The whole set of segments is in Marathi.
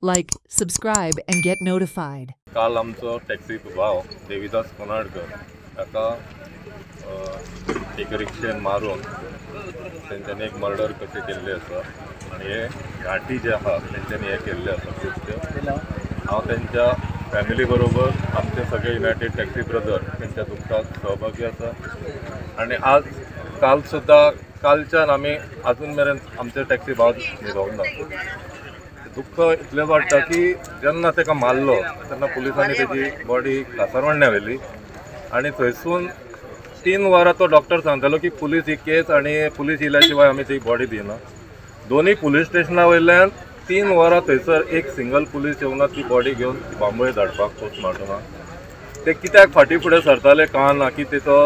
Like, subscribe, and get notified. काल आमचो टॅक्सी भाव देविदास कोनाडकर ताका एक रिक्षेन मारून तेंच्यांनी एक मर्डर कशें केल्लें आसा आनी हे घाटी जे आहा तेंच्यांनी हे केल्लें आसा कृत्य। हांव तेंच्या फॅमिली बरोबर आमचे सगळे युनायटेड टॅक्सी ब्रदर तेंच्या दुखाक सहभागी आसा आनी आज काल सुद्दां कालच्यान आमी अजून मेरेन आमचे टॅक्सी भाव न्हिदोंक ना। दुःख इतलें वाटता की जेन्ना ताका मारलो तेन्ना पुलिसांनी तेजी बॉडी कासारवांड्या व्हेली आनी थंयसून 3 वरां तो डॉक्टर सांगतालो की पुलीस ही केस आनी पुलीस येयल्या शिवाय आमी ती बॉडी दिना। दोनूय पुलीस स्टेशना वयल्यान 3 वरां थंयसर एक सिंगल पुलीस येवना ती बॉडी घेवन बांबोळे धाडपाक पोस्टमार्टमाक। ते कित्याक फाटीं फुडें सरताले कळना की तेचो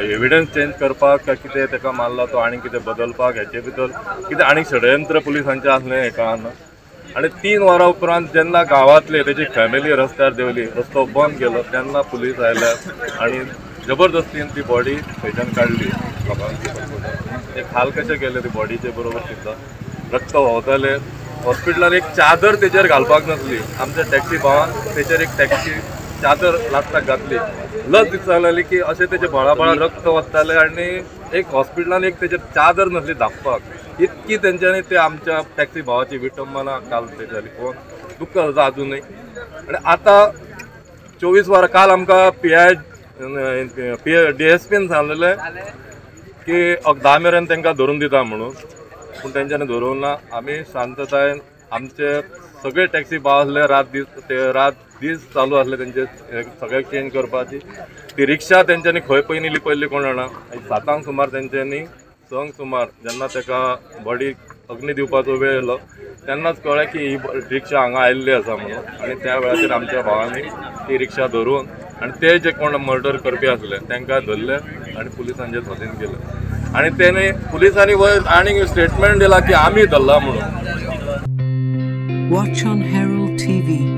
एविडन्स चेंज करपाक काय कितें ताका मारला तो आनी कितें बदलपाक हेचे भितर कितें आनी षडयंत्र पुलिसांचें आसलें हें कळना। आनी 3 वरां उपरांत जेन्ना गांवांतले तेजी फॅमिली रस्त्यार देवली रस्तो बंद केलो तेन्ना पुलीस आयल्यात आनी जबरदस्तीन ती बॉडी थंयच्यान काडली लोकांची। एक हाल कशें केले ती बॉडीचे बरोबर सुद्दां रक्त व्हांवतालें। हॉस्पिटलान एक चादर तेजेर घालपाक नासली, आमच्या टॅक्सी भावान तेजेर एक टॅक्सी चादर लास्टाक घातली। लज दिसपाक लागली की अशें तेजे बळा रक्त वतालें आनी एक हॉस्पिटलान एक तेजेर चादर नासली धांपपाक। इतकी तेंच्यांनी ते आमच्या टॅक्सी भावाची विटंबना काल ते जाली पळोवन दुख्ख जाता अजुनूय। आनी आतां 24 वरां काल आमकां DSPन सांगलेलें की 10 मेरेन तांकां धरून दिता म्हणून, पूण तेंच्यांनी धरून ना। आमी शांततायेन आमचे सगळे टॅक्सी भाव आसले रात दीस चालू आसले तेंचे सगळ्याक चेंज करपाची। ती रिक्षा तेंच्यांनी खंय पयली कोण जाणा। 7 सुमार तेंच्यांनी संक सुमार जेन्ना ताका बॉडी अग्नी दिवपाचो वेळ येयलो तेन्नाच कळ्ळें की ही रिक्षा हांगा आयिल्ली आसा म्हणून। आनी त्या वेळाचेर आमच्या भावांनी ती रिक्षा धरून आनी ते जे कोण मर्डर करपी आसले तांकां धरले आनी पुलिसांचे धोतीन केले आनी तेणी पुलिसांनी वयर आनीक स्टेटमेंट दिला की आमी धरला म्हणून। Watch on Herald TV.